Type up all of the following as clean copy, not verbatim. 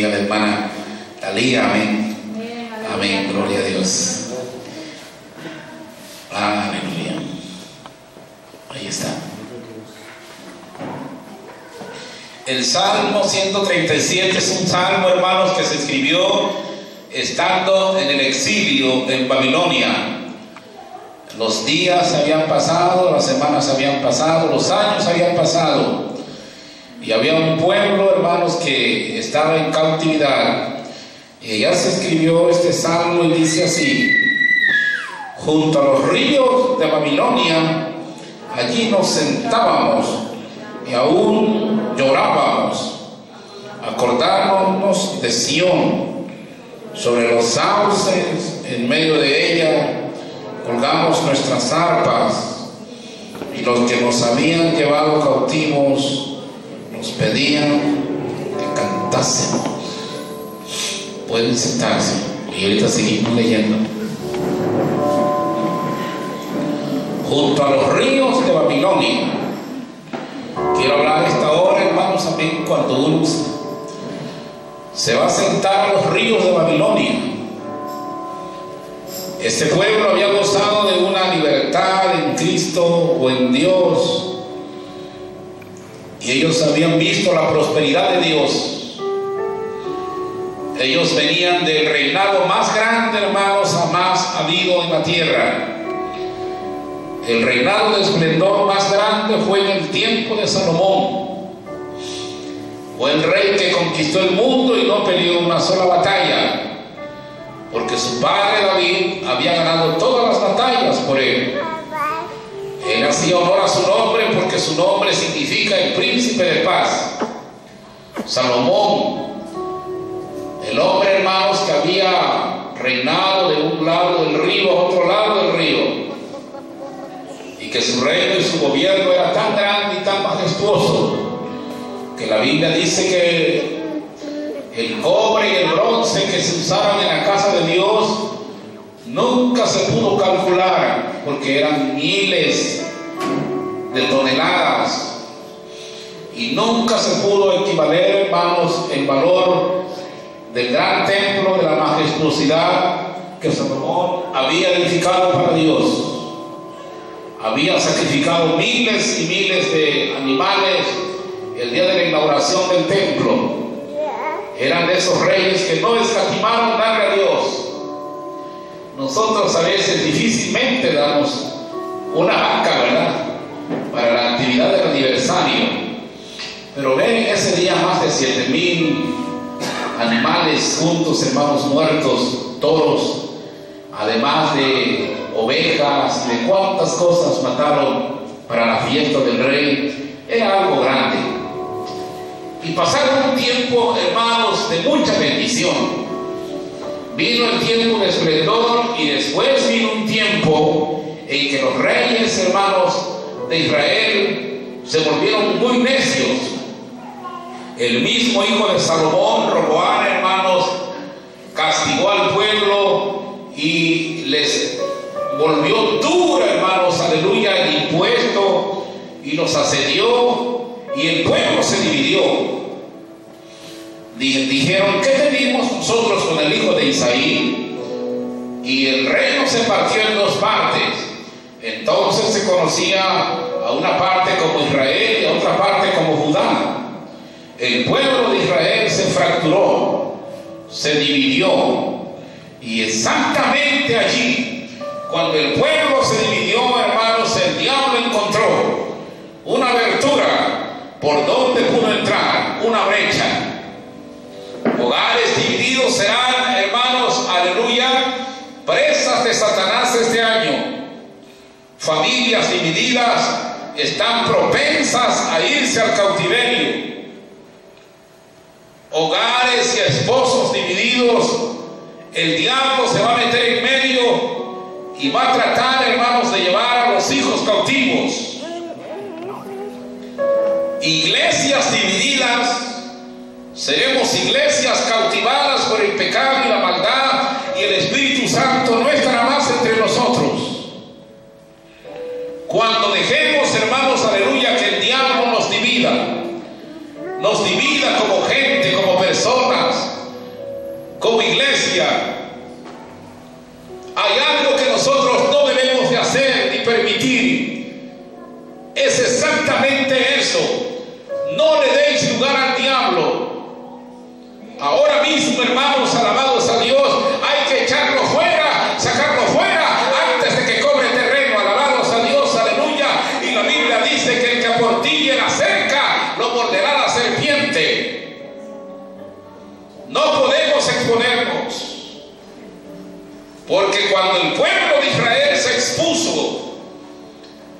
bendiga a la hermana Talía, amén. Amén, gloria a Dios. Aleluya. Ahí está. El Salmo 137 es un salmo, hermanos, que se escribió estando en el exilio en Babilonia. Los días habían pasado, las semanas habían pasado, los años habían pasado, y había un pueblo, hermanos, que estaba en cautividad. Y ya se escribió este salmo y dice así: junto a los ríos de Babilonia, allí nos sentábamos y aún llorábamos, acordándonos de Sión, sobre los sauces en medio de ella colgamos nuestras arpas, y los que nos habían llevado cautivos nos pedían que cantásemos. Pueden sentarse y ahorita seguimos leyendo. Junto a los ríos de Babilonia. Quiero hablar esta hora, hermanos, también cuando uno se va a sentar a los ríos de Babilonia. Este pueblo había gozado de una libertad en Cristo o en Dios, y ellos habían visto la prosperidad de Dios. Ellos venían del reinado más grande, hermanos, jamás habido en la tierra. El reinado de esplendor más grande fue en el tiempo de Salomón. Fue el rey que conquistó el mundo y no peleó una sola batalla, porque su padre David había ganado todas las batallas por él. Él hacía honor a su nombre porque su nombre significa el príncipe de paz. Salomón, el hombre, hermanos, que había reinado de un lado del río a otro lado del río, y que su reino y su gobierno era tan grande y tan majestuoso que la Biblia dice que el cobre y el bronce que se usaban en la casa de Dios nunca se pudo calcular, porque eran miles de toneladas, y nunca se pudo equivaler, hermanos, el valor del gran templo, de la majestuosidad que Salomón había edificado para Dios. Había sacrificado miles y miles de animales el día de la inauguración del templo. Eran de esos reyes que no escatimaron darle a Dios. Nosotros a veces difícilmente damos una vaca, ¿verdad?, para la actividad del aniversario. Pero ven ese día más de 7,000 animales juntos, hermanos, muertos, toros, además de ovejas, de cuántas cosas mataron para la fiesta del rey. Era algo grande. Y pasaron un tiempo, hermanos, de mucha bendición. Vino el tiempo de esplendor, y después vino un tiempo en que los reyes, hermanos, de Israel se volvieron muy necios. El mismo hijo de Salomón, Roboam, hermanos, castigó al pueblo y les volvió duro, hermanos, aleluya, el impuesto, y los asedió, y el pueblo se dividió. Dijeron: ¿qué tenemos nosotros con el hijo de Isaí? Y el reino se partió en dos partes. Entonces se conocía a una parte como Israel y a otra parte como Judá. El pueblo de Israel se fracturó, se dividió, y exactamente allí, cuando el pueblo se dividió, hermanos, el diablo encontró una abertura por donde pudo entrar, una brecha. Hogares divididos serán, hermanos, aleluya, presas de Satanás este año. Familias divididas están propensas a irse al cautiverio. Hogares y esposos divididos, el diablo se va a meter en medio y va a tratar, hermanos, de llevar a los hijos cautivos. Iglesias divididas, seremos iglesias cautivadas por el pecado y la maldad, y el Espíritu Santo no estará más entre nosotros. Cuando dejemos, hermanos, aleluya, que el diablo nos divida como gente, como personas, iglesia, hay algo que nosotros no debemos de hacer ni permitir. Es exactamente eso: no le deis lugar al diablo. Ahora mismo, hermanos, alabados a Dios, hay que echarlo fuera, sacarlo fuera, antes de que cobre terreno. Alabados a Dios, aleluya. Y la Biblia dice que el que aportille la cerca, lo morderá la serpiente. No podemos exponernos, porque cuando el pueblo de Israel se expuso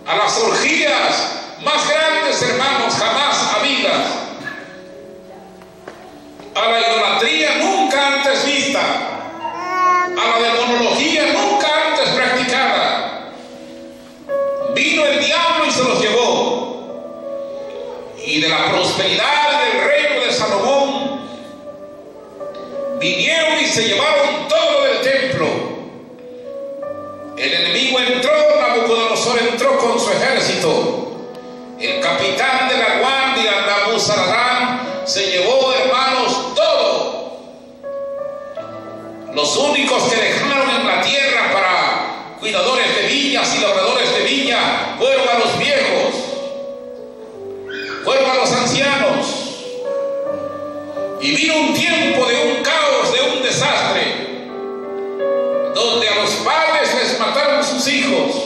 a las orgías más grandes, hermanos, jamás habidas, a la idolatría nunca antes vista, a la demonología nunca antes practicada, vino el diablo y se los llevó. Y de la prosperidad del reino de Salomón vinieron y se llevaron todo del templo. El enemigo entró, Nabucodonosor entró con su ejército. El capitán de la guardia, Nabuzaradán, se llevó, hermanos, todo. Los únicos que dejaron en la tierra para cuidadores de viñas y labradores de viña fueron a los viejos, fueron a los ancianos. Y vino un tiempo de un caos, de un desastre, donde a los padres les mataron sus hijos.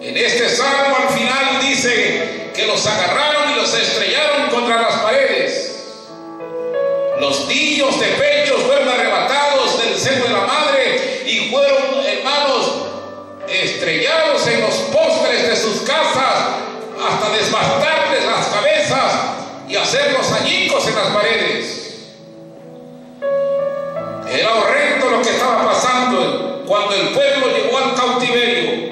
En este salmo al final dice que los agarraron y los estrellaron contra las paredes. Los niños de pechos fueron arrebatados del seno de la madre y fueron, hermanos, estrellados en los postes de sus casas hasta desbastarles las cabezas y hacerlos añicos en las paredes. Era horrendo lo que estaba pasando cuando el pueblo llegó al cautiverio.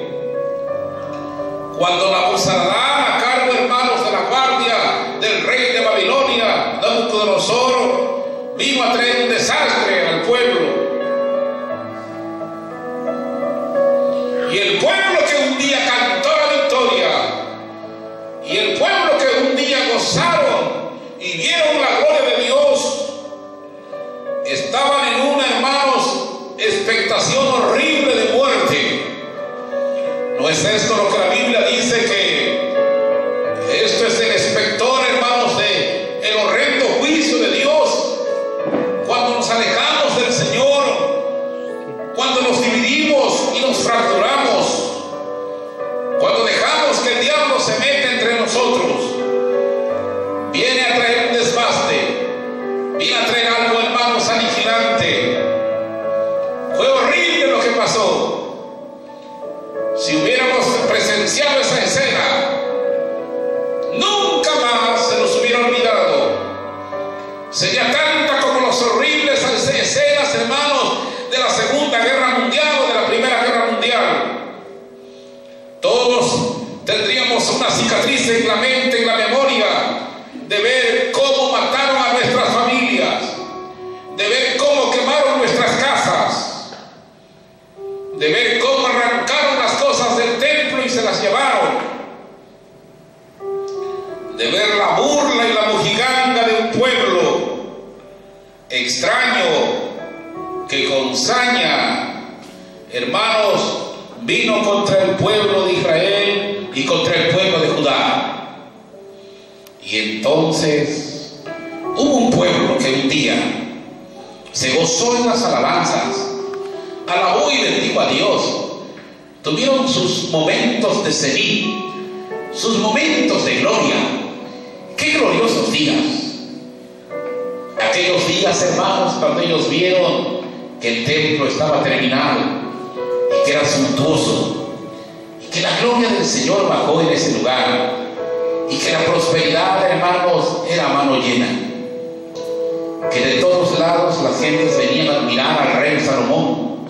Cuando Nabuzaradán, a cargo, hermanos, de la guardia del rey de Babilonia, Nabucodonosor, vino a traer un desastre al pueblo. Y el pueblo que un día cantó la victoria, y el pueblo que un día gozaron y vieron la gloria de Dios, estaban en una, hermanos, expectación horrible de muerte. ¿No es esto lo que la Biblia dice? Que esto es el espector, hermanos, de el horrendo juicio de Dios cuando nos alejamos del Señor, cuando nos dividimos y nos fracturamos, cuando dejamos que el diablo se meta entre nosotros. Viene a traer un desbaste, viene a traer algo, hermanos, aniquilante. Fue horrible lo que pasó. Si hubiéramos presenciado esa escena, nunca más se nos hubiera olvidado. Sería tanta como las horribles escenas, hermanos, de la Segunda Guerra Mundial o de la Primera Guerra Mundial. Todos tendríamos una cicatriz en la mente, en la memoria, de ver cómo mataron a nuestras familias, de ver cómo quemaron nuestras casas, de ver cómo arrancaron las cosas del templo y se las llevaron, de ver la burla y la mojiganga de un pueblo extraño que con saña, hermanos, vino contra el pueblo de Israel y contra el pueblo de Judá. Y entonces hubo un pueblo que un día se gozó en las alabanzas, alabó y bendijo a Dios. Tuvieron sus momentos de sedir, sus momentos de gloria. ¡Qué gloriosos días! Aquellos días, hermanos, cuando ellos vieron que el templo estaba terminado y que era suntuoso y que la gloria del Señor bajó en ese lugar y que la prosperidad, hermanos, era a mano llena, que de todos lados las gentes venían a admirar al rey Salomón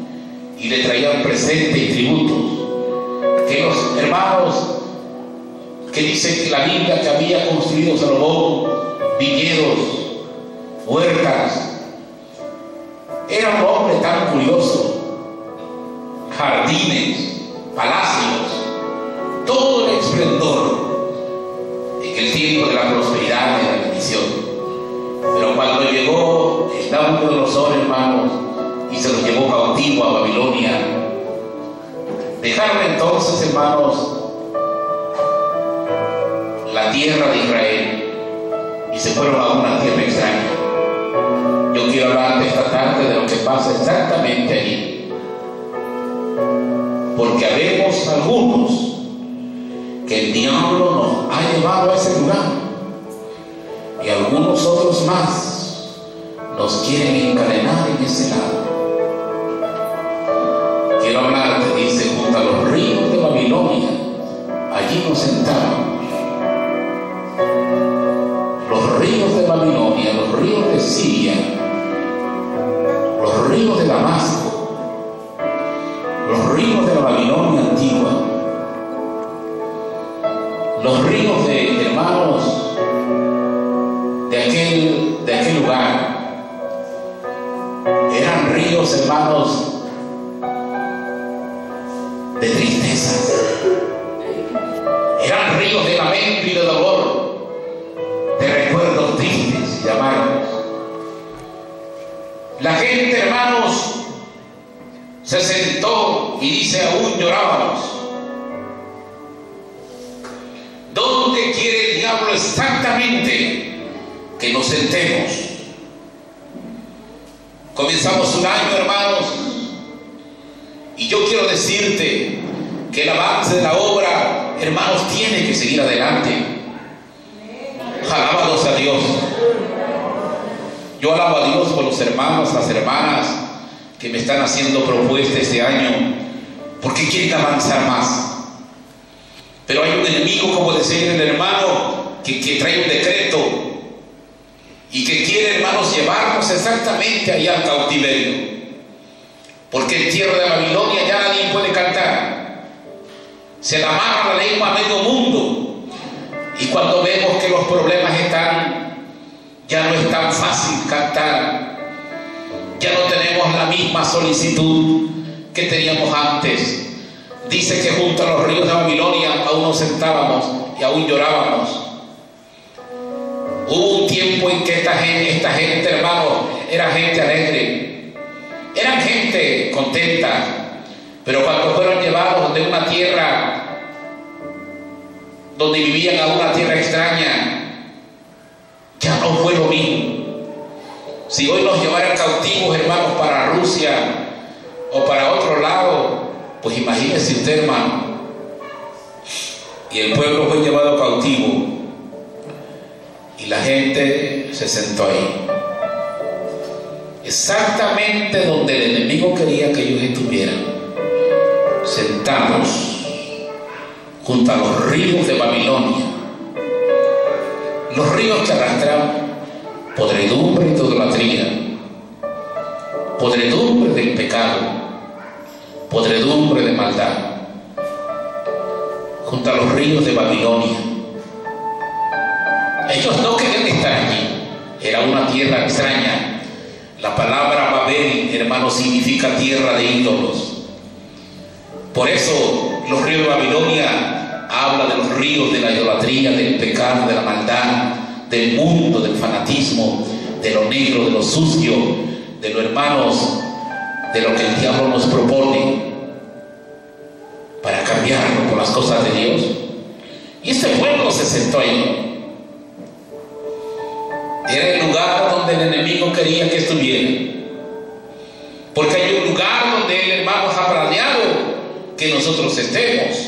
y le traían presente y tributos, que los hermanos, que dicen que la Biblia que había construido Salomón viñedos, huertas, era un hombre tan curioso, jardines, palacios, todo el esplendor en el tiempo de la prosperidad y de la bendición. Pero cuando llegó el Nabucodonosor, hermanos, y se los llevó cautivo a Babilonia. Dejaron entonces, hermanos, la tierra de Israel y se fueron a una tierra extraña. Yo quiero hablar de esta tarde de lo que pasa exactamente allí, porque habemos algunos que el diablo nos ha llevado a ese lugar y algunos otros más nos quieren encadenar en ese lado. Quiero hablarte, dice, junto a los ríos de Babilonia, allí nos sentamos. Los ríos de Babilonia, los ríos de Siria, los ríos de Damasco, los ríos de la Babilonia antigua, los ríos de hermanos de aquel lugar, eran ríos, hermanos, de tristeza, eran ríos de lamento y de dolor, de recuerdos tristes y amargos. La gente, hermanos, se sentó y dice, aún llorábamos. ¿Dónde quiere el diablo exactamente que nos sentemos? Comenzamos un año, hermanos, y yo quiero decirte que el avance de la obra, hermanos, tiene que seguir adelante. Alabados a Dios. Yo alabo a Dios por los hermanos, las hermanas que me están haciendo propuestas este año, porque quieren avanzar más. Pero hay un enemigo, como decía el hermano, que trae un decreto y que quiere, hermanos, llevarnos exactamente allá al cautiverio. Porque en tierra de Babilonia ya nadie puede cantar. Se la amarra la lengua a medio mundo. Y cuando vemos que los problemas están, ya no es tan fácil cantar. Ya no tenemos la misma solicitud que teníamos antes. Dice que junto a los ríos de Babilonia aún nos sentábamos y aún llorábamos. Hubo un tiempo en que esta gente, hermano, era gente alegre, eran gente contenta, pero cuando fueron llevados de una tierra donde vivían a una tierra extraña, ya no fue lo mismo. Si hoy nos llevaran cautivos, hermanos, para Rusia o para otro lado, pues imagínese usted, hermano. Y el pueblo fue llevado cautivo y la gente se sentó ahí, exactamente donde el enemigo quería que ellos estuvieran, sentados junto a los ríos de Babilonia, los ríos que arrastraban podredumbre y idolatría, podredumbre del pecado, podredumbre de maldad, junto a los ríos de Babilonia. Ellos no querían estar allí, era una tierra extraña. La palabra Babel, hermanos, significa tierra de ídolos. Por eso los ríos de Babilonia habla de los ríos de la idolatría, del pecado, de la maldad, del mundo, del fanatismo, de lo negro, de lo sucio, de lo, hermanos, de lo que el diablo nos propone para cambiarlo por las cosas de Dios. Y este pueblo se sentó ahí. Era el lugar donde el enemigo quería que estuviera, porque hay un lugar donde el hermano ha planeado que nosotros estemos,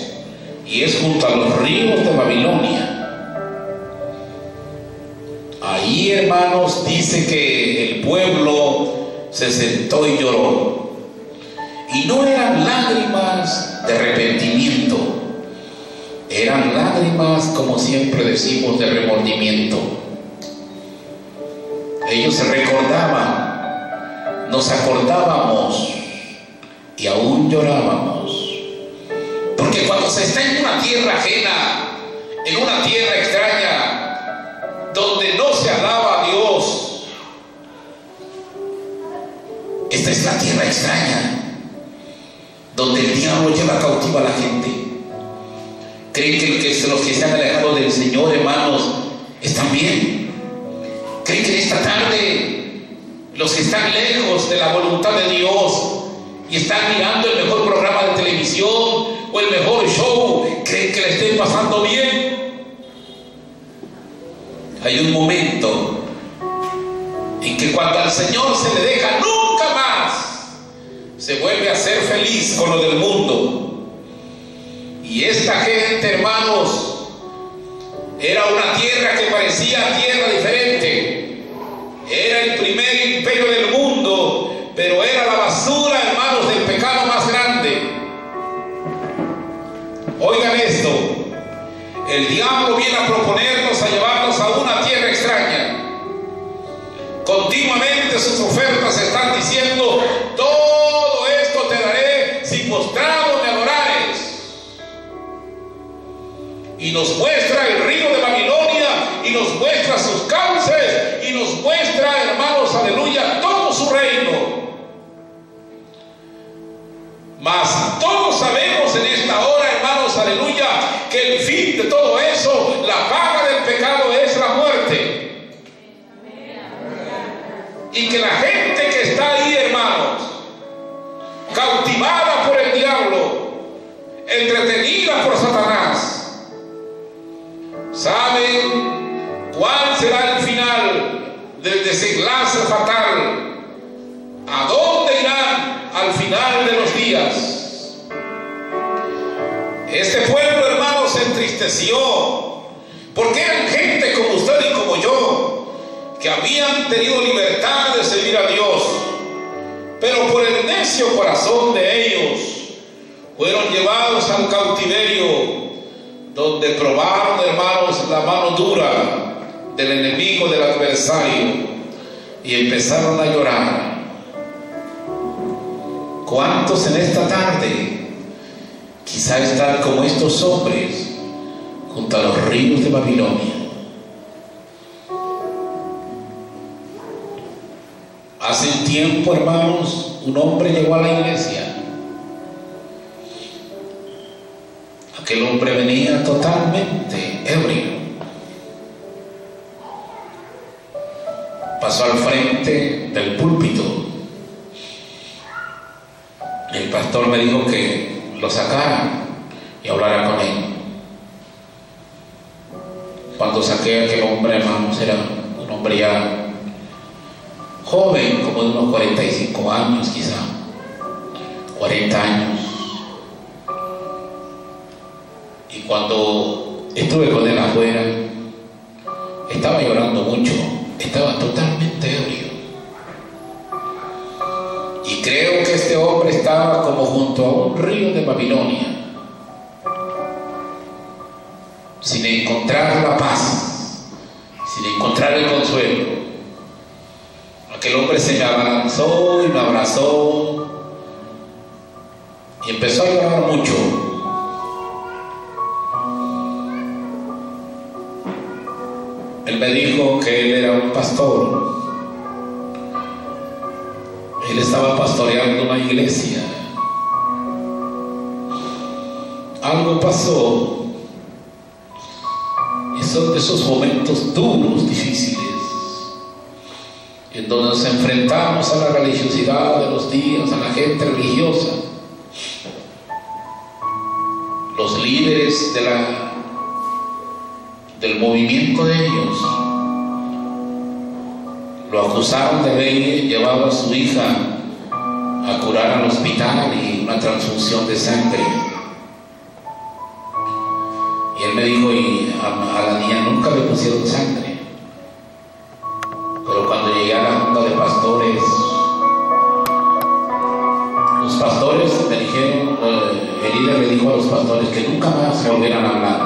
y es junto a los ríos de Babilonia. Ahí, hermanos, dice que el pueblo se sentó y lloró, y no eran lágrimas de arrepentimiento, eran lágrimas, como siempre decimos, de remordimiento. Ellos se recordaban, nos acordábamos y aún llorábamos. Porque cuando se está en una tierra ajena, en una tierra extraña, donde no se alaba a Dios, esta es la tierra extraña, donde el diablo lleva cautiva a la gente. ¿Creen que los que se han alejado del Señor, hermanos, están bien? ¿Creen que esta tarde los que están lejos de la voluntad de Dios y están mirando el mejor programa de televisión o el mejor show, creen que le estén pasando bien. Hay un momento en que cuando al Señor se le deja, nunca más se vuelve a ser feliz con lo del mundo. Y esta gente, hermanos, era una tierra que parecía tierra diferente. Era el primer imperio del mundo, pero era la basura, hermanos, del pecado más grande. Oigan esto: el diablo viene a proponernos, a llevarnos a una tierra extraña. Continuamente sus ofertas están diciendo: todo esto te daré si postrado me adorares. Y nos muestra el río de Babilonia, y nos muestra sus cauces, y nos muestra, hermanos, aleluya, todo su reino. Mas todos sabemos en esta hora, hermanos, aleluya, que el fin de todo eso, la paga del pecado, es la muerte. Y que la gente que está ahí, hermanos, cautivada por el diablo, entretenida por Satanás, saben cuál será el final del desenlace fatal. ¿A dónde irán al final de los días? Este pueblo, hermanos, se entristeció porque eran gente como usted y como yo, que habían tenido libertad de servir a Dios, pero por el necio corazón de ellos fueron llevados al cautiverio, donde probaron, hermanos, la mano dura del enemigo, del adversario, y empezaron a llorar. ¿Cuántos en esta tarde quizá están como estos hombres junto a los ríos de Babilonia? Hace un tiempo, hermanos, un hombre llegó a la iglesia. Aquel hombre venía totalmente ebrio. Pasó al frente del púlpito. El pastor me dijo que lo sacara y hablara con él. Cuando saqué a aquel hombre, hermanos, era un hombre ya joven, como de unos 45 años quizá, 40 años. Y cuando estuve con él afuera, estaba llorando mucho, estaba totalmente ebrio. Y creo que este hombre estaba como junto a un río de Babilonia, sin encontrar la paz, sin encontrar el consuelo. Aquel hombre se me abalanzó y me abrazó y empezó a llorar mucho. Él me dijo que él era un pastor. Él estaba pastoreando una iglesia. Algo pasó. Y son de esos momentos duros, difíciles, en donde nos enfrentamos a la religiosidad de los días, a la gente religiosa. Los líderes del movimiento de ellos lo acusaron de haber llevado a su hija a curar al hospital y una transfusión de sangre. Y él me dijo, y a la niña nunca le pusieron sangre. Pero cuando llegué a la junta de pastores, los pastores me dijeron, el líder le dijo a los pastores que nunca más volvieran a hablar.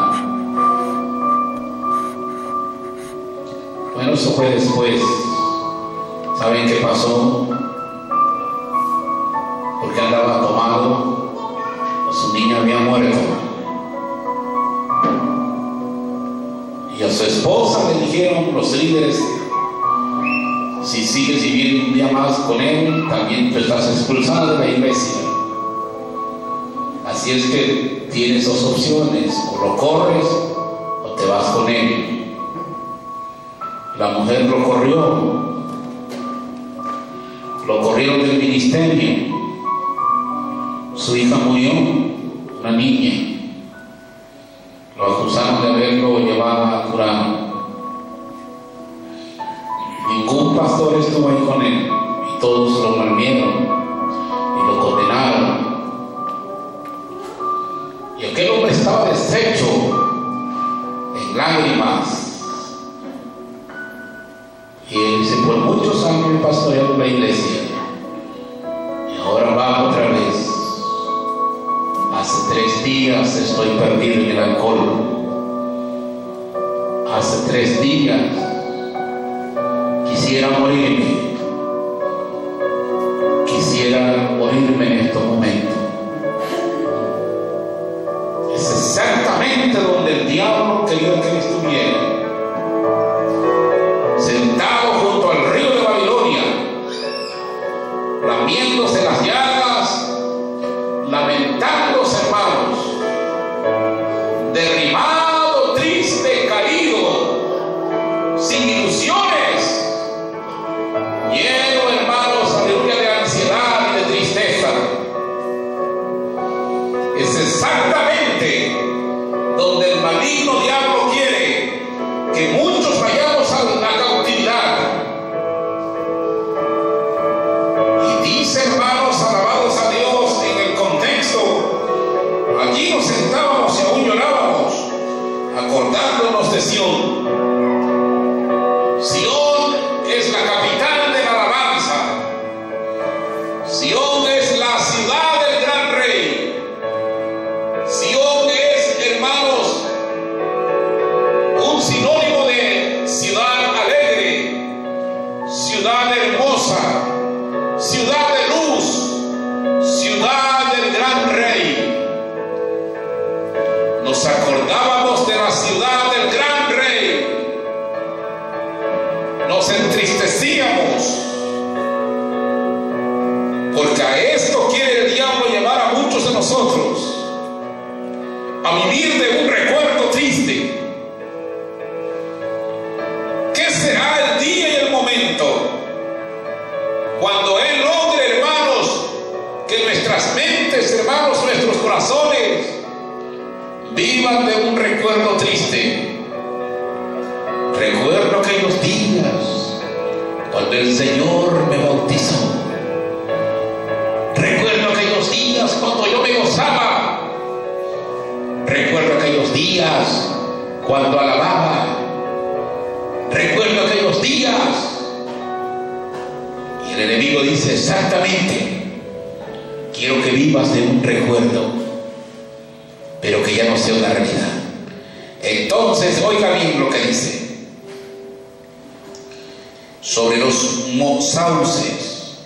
Bueno, eso fue después. ¿Saben qué pasó? Porque andaba tomado, su niña había muerto. Y a su esposa le dijeron los líderes, si sigues viviendo un día más con él, también tú estás expulsado de la iglesia. Así es que tienes dos opciones: o lo corres o te vas con él. La mujer lo corrió. lo corrieron del ministerio. Su hija murió, una niña. Lo acusaron de haberlo llevado a curar. Ningún pastor estuvo ahí con él y todos lo malvieron y lo condenaron. Y aquel hombre estaba deshecho en lágrimas. Y él dice: por muchos años he pastoreado la iglesia y ahora va otra vez. Hace 3 días estoy perdido en el alcohol. Hace 3 días quisiera morirme. Quisiera morirme en estos momentos. Es exactamente donde el diablo quería que él estuviera. Sentado junto al río de Babilonia, lamiéndose las llagas, lamentándose, hermanos, derribado, triste, caído, sin ilusiones, lleno, hermanos, aleluya, de ansiedad y de tristeza. Es exactamente donde el maligno diablo quiere que muchos vayamos a la cautividad. Y dice, hermanos, alabados a Dios, en el contexto, allí nos sentábamos y aún llorábamos, acordándonos de Sión. Sión es la capital de la alabanza. Sión es la ciudad del gran rey. Sión es, hermanos, un sinónimo de ciudad alegre, ciudad hermosa, ciudad de luz, ciudad del gran rey. Nos acordábamos de la ciudad del gran rey. Nos entristecíamos, porque a esto quiere el diablo llevar a muchos de nosotros, a vivir de un recuerdo triste. ¿Qué será el día y el momento cuando Él logre, hermanos, que nuestras mentes, hermanos, nuestros corazones vivan de un recuerdo triste? Recuerdo aquellos días cuando el Señor me bautizó. Recuerdo aquellos días cuando yo me gozaba. Recuerdo aquellos días cuando alababa. Recuerdo aquellos días. Y el enemigo dice: exactamente, quiero que vivas de un recuerdo, pero que ya no sea una realidad. Entonces, oiga bien lo que dice: sobre los sauces,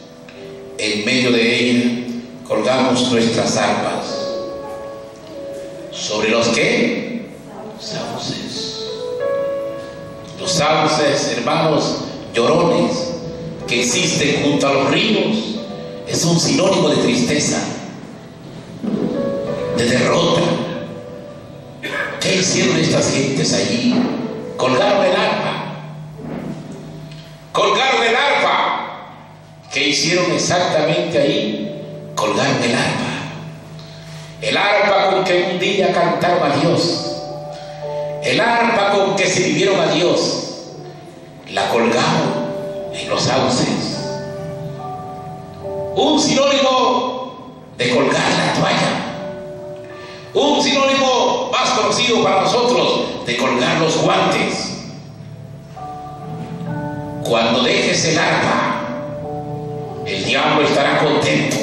en medio de ella, colgamos nuestras arpas. ¿Sobre los qué? Sauces. Los sauces, hermanos, llorones, que existen junto a los ríos, es un sinónimo de tristeza, de derrota. ¿Qué hicieron estas gentes allí? Colgaron el arpa. Colgaron el arpa. ¿Qué hicieron exactamente ahí? Colgaron el arpa. El arpa con que un día cantaron a Dios. El arpa con que sirvieron a Dios. La colgaron en los sauces. Un sinónimo de colgar la toalla. Un sinónimo más conocido para nosotros de colgar los guantes. Cuando dejes el arpa, el diablo estará contento.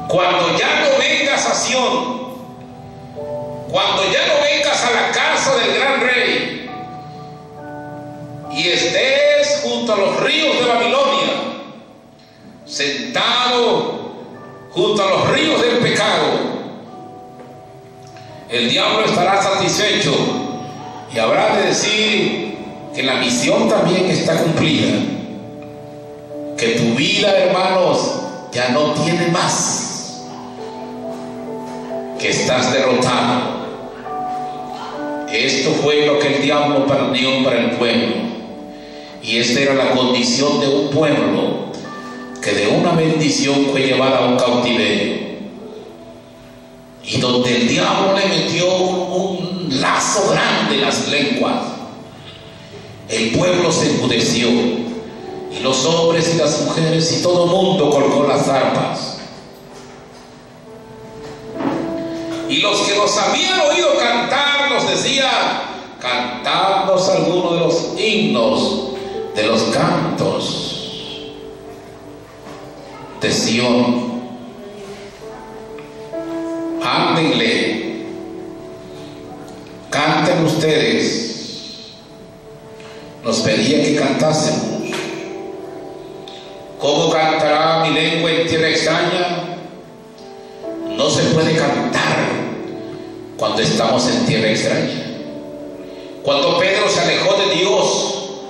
Cuando ya no vengas a Sión, cuando ya no vengas a la casa del gran rey y estés junto a los ríos de Babilonia, sentado junto a los ríos del pecado, el diablo estará satisfecho y habrá de decir que la misión también está cumplida, que tu vida, hermanos, ya no tiene más, que estás derrotado. Esto fue lo que el diablo planeó para el pueblo, y esta era la condición de un pueblo que de una bendición fue llevada a un cautiverio, y donde el diablo le metió un lazo grande en las lenguas. El pueblo se enmudeció, y los hombres y las mujeres y todo el mundo colgó las arpas. Y los que nos habían oído cantar nos decían: cantadnos alguno de los himnos, de los cantos de Sión. Ándenle, canten ustedes. Nos pedía que cantásemos. ¿Cómo cantará mi lengua en tierra extraña? No se puede cantar cuando estamos en tierra extraña. Cuando Pedro se alejó de Dios,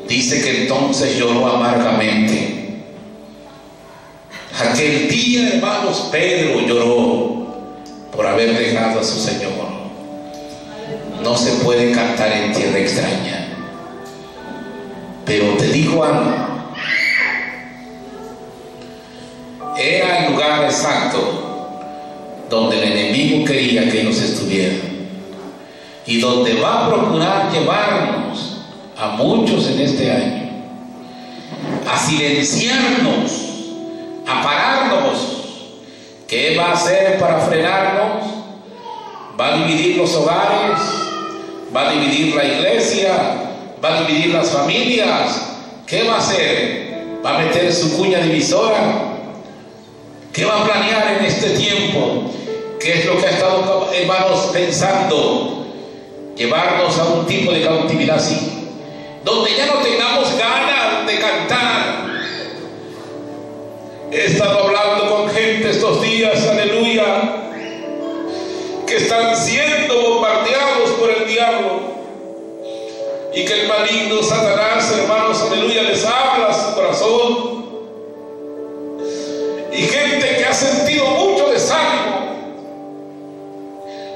dice que entonces lloró amargamente. Aquel día, hermanos, Pedro lloró por haber dejado a su Señor. No se puede cantar en tierra extraña. Pero te digo algo, era el lugar exacto donde el enemigo quería que ellos estuvieran, y donde va a procurar llevarnos a muchos en este año, a silenciarnos, a pararnos. ¿Qué va a hacer para frenarnos? Va a dividir los hogares, va a dividir la iglesia, va a dividir las familias. ¿Qué va a hacer? ¿Va a meter su cuña divisora? ¿Qué va a planear en este tiempo? ¿Qué es lo que ha estado, hermanos, pensando? Llevarnos a un tipo de cautividad así, donde ya no tengamos ganas de cantar. He estado hablando con gente estos días, aleluya, que están siendo bombardeados por el diablo, y que el maligno Satanás, hermanos, aleluya, les habla a su corazón. Y gente que ha sentido mucho desánimo.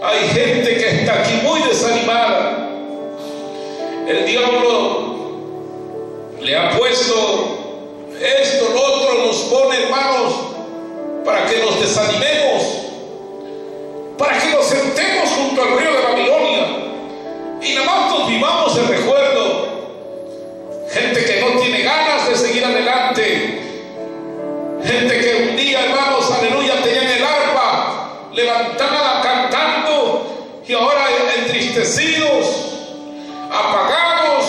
Hay gente que está aquí muy desanimada. El diablo le ha puesto esto, lo otro, nos pone, hermanos, para que nos desanimemos, para que nos sentemos junto al río de Babilonia y nada más nos vivamos el recuerdo. Gente que no tiene ganas de seguir adelante. Gente que un día, hermanos, aleluya, tenían el arpa levantada cantando, y ahora entristecidos, apagados.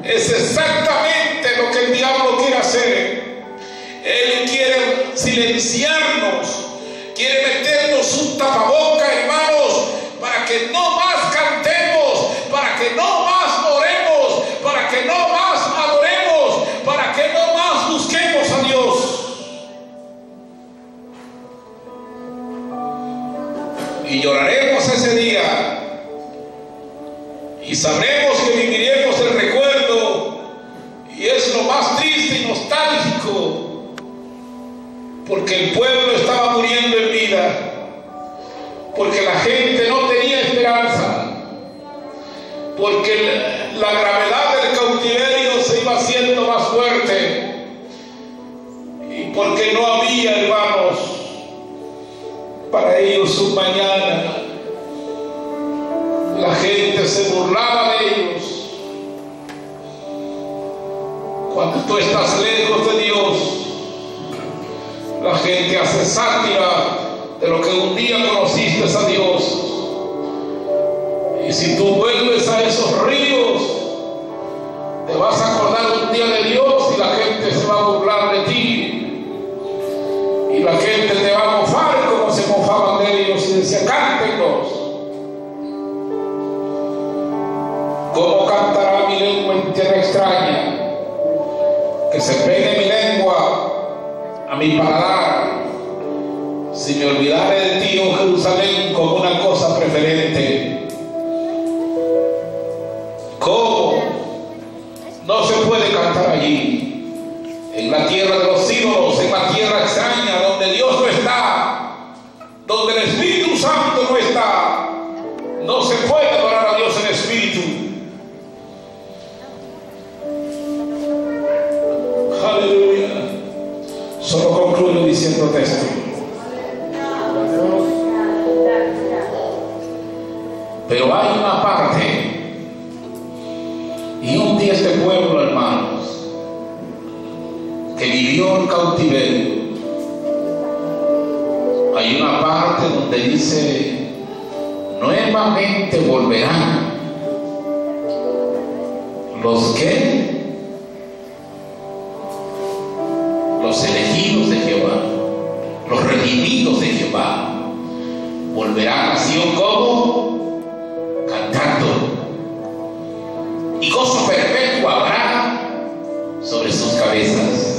Es exactamente lo que el diablo quiere hacer. Él quiere silenciarnos, quiere meternos un tapaboca, hermanos, para que no más cantemos, para que no más oremos, para que no más adoremos, para que no más busquemos a Dios. Y lloraremos ese día, y sabremos que viviremos el recuerdo, y es lo más triste y nostálgico, porque el pueblo estaba muriendo en vida, porque la gente no tenía esperanza, porque la gravedad del cautiverio se iba haciendo más fuerte, y porque no había, hermanos, para ellos un mañana. La gente se burlaba de ellos. Cuando tú estás lejos de Dios, la gente hace sátira de lo que un día conociste a Dios. Y si tú vuelves a esos ríos, te vas a acordar un día de Dios, y la gente se va a burlar de ti, y la gente te va a mofar como se mofaban de ellos, y decía: cántenos. ¿Cómo cantará mi lengua en tierra extraña? Que se pegue mi lengua a mi paladar, si me olvidare de ti, oh Jerusalén, como una cosa preferente. ¿Cómo? No se puede cantar allí, en la tierra de los ídolos, en la tierra extraña, donde Dios no está, donde el Espíritu Santo no está. No se puede adorar a Dios en espíritu. diciéndote esto. Pero hay una parte, y un día este pueblo, hermanos, que vivió en cautiverio, hay una parte donde dice: nuevamente volverán los que, los elegidos de Jehová, los redimidos de Jehová, volverán a Sion como cantando, y gozo perpetuo habrá sobre sus cabezas.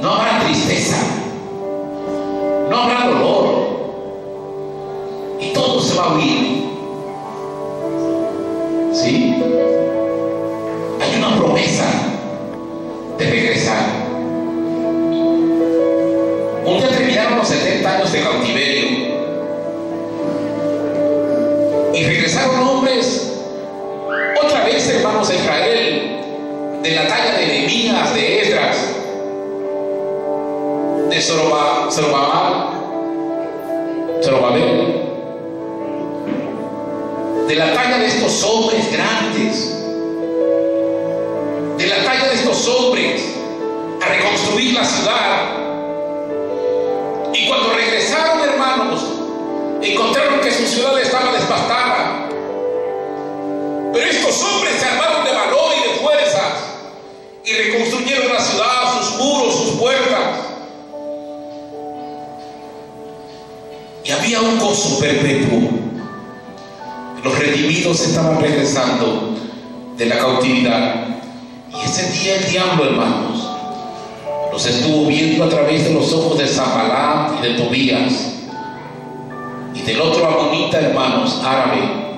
No habrá tristeza, no habrá dolor, y todo se va a oír. ¿Sí? Hay una promesa de regresar. Un día terminaron los 70 años de cautiverio y regresaron hombres otra vez, hermanos de Israel, de la talla de Nehemías, de Esdras, de Zorobabel, de la talla de estos hombres grandes, de la talla de estos hombres, a reconstruir la ciudad. Y cuando regresaron, hermanos, encontraron que su ciudad estaba devastada. Pero estos hombres se armaron de valor y de fuerzas y reconstruyeron la ciudad, sus muros, sus puertas. Y había un gozo perpetuo. Los redimidos estaban regresando de la cautividad. Y ese día el diablo, hermanos, los estuvo viendo a través de los ojos de Sanbalat y de Tobías y del otro amonita, hermanos, árabe.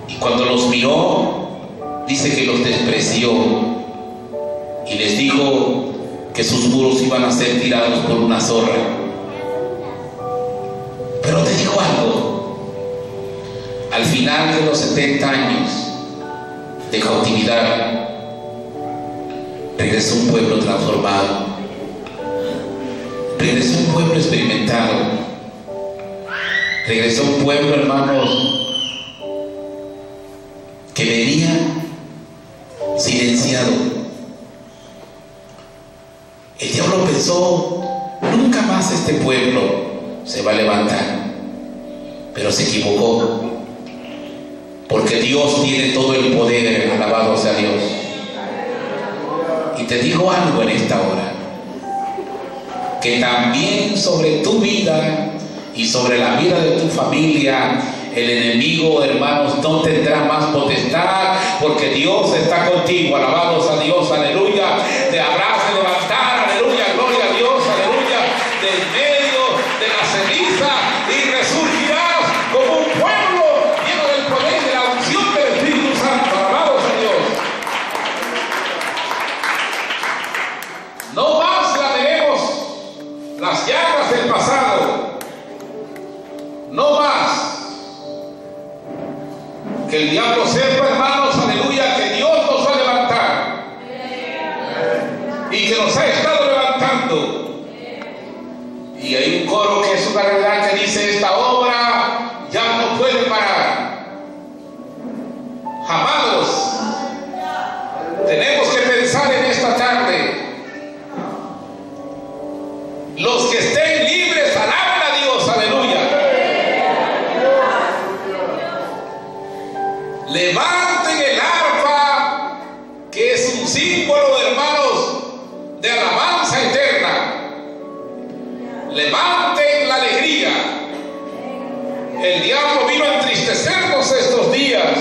Y cuando los miró, dice que los despreció y les dijo que sus muros iban a ser tirados por una zorra. Pero te digo algo: al final de los 70 años de cautividad, regresó un pueblo transformado, regresó un pueblo experimentado, regresó un pueblo, hermanos, que venía silenciado. El diablo pensó: nunca más este pueblo se va a levantar. Pero se equivocó, porque Dios tiene todo el poder. Alabado sea Dios. Y te digo algo en esta hora, que también sobre tu vida y sobre la vida de tu familia, el enemigo, hermanos, no tendrá más potestad, porque Dios está contigo. Alabados a Dios, aleluya. Te habrás de levantar, aleluya, gloria a Dios, aleluya, del medio de la ceniza, y resurgirás como un pueblo lleno del poder y de la unción del Espíritu Santo. Alabados a Dios. No más lameremos las llagas del pasado, no más. Que el diablo sepa, hermanos, aleluya, que Dios nos va a levantar y que nos ha estado levantando. Y hay un coro que es una realidad que dice: esta obra ya no puede parar. Amados, tenemos que pensar en esta tarde: los que estén libres, alaben a Dios, aleluya. Levanten el arpa, que es un símbolo, hermanos, de alabanza eterna. Levanten la alegría. El diablo vino a entristecernos estos días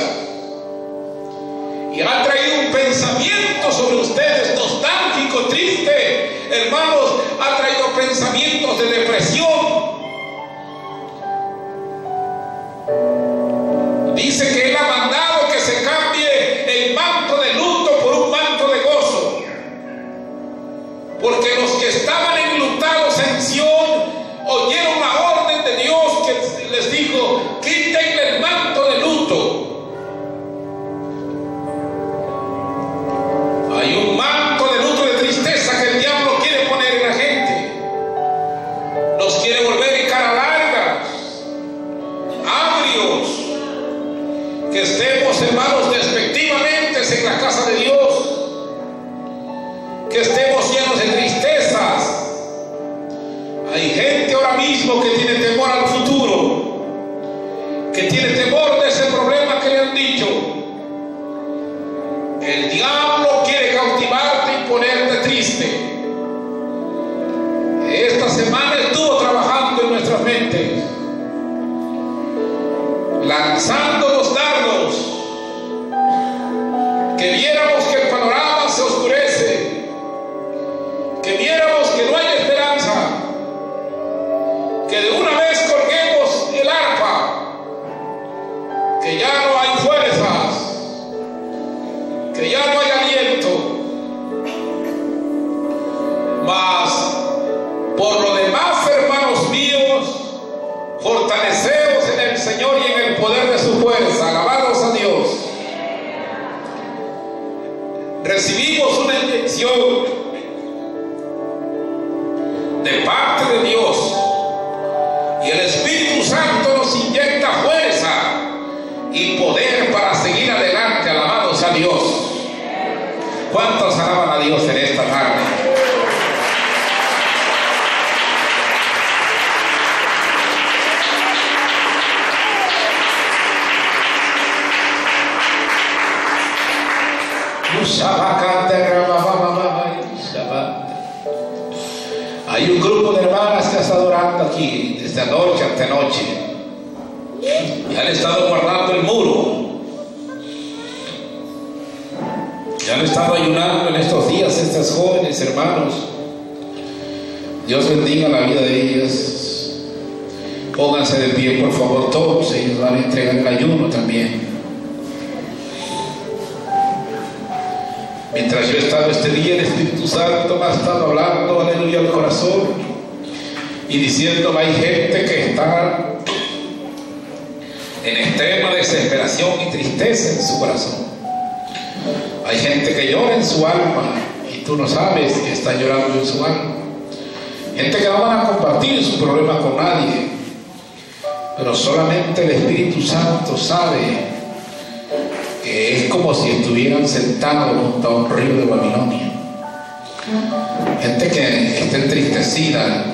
y ha traído un pensamiento sobre ustedes nostálgico, triste, hermanos. Ha traído pensamientos de depresión. Dice que Él ha mandado que se cambie el manto de luto por un manto de gozo, porque los que estaban enlutados en Sión oyeron la orden de Dios que les dijo: quítenle el manto de luto. Hay un manto de luto, de tristeza, que el diablo El diablo quiere cautivarte y ponerte triste. Esta semana estuvo trabajando en nuestras mentes, lanzando los dardos, que viéramos que el panorama se oscurece, que viéramos que no hay esperanza, que de una vez colguemos el arpa, que ya no hay fuerzas, que ya no hay aliento. Mas por lo demás, hermanos míos, fortaleceos en el Señor y en el poder de su fuerza. Alabados a Dios. Recibimos una inyección de parte de Dios y el Espíritu Santo nos inyecta fuerza y poder para seguir adelante. Alabados a Dios. ¿Cuántos alaban a Dios en esta tarde? Hay un grupo de hermanas que está adorando aquí desde anoche hasta noche y han estado guardando el muro, y han estado ayunando en estos días estas jóvenes hermanos. Dios bendiga la vida de ellas. Pónganse de pie por favor todos, ellos van a entregar el ayuno también. Mientras yo he estado este día, el Espíritu Santo me ha estado hablando, aleluya, al corazón y diciéndome: hay gente que está en extrema desesperación y tristeza en su corazón. Hay gente que llora en su alma y tú no sabes que está llorando en su alma. Gente que no van a compartir su problema con nadie, pero solamente el Espíritu Santo sabe que es como si estuvieran sentados junto a un río de Babilonia. Gente que está entristecida,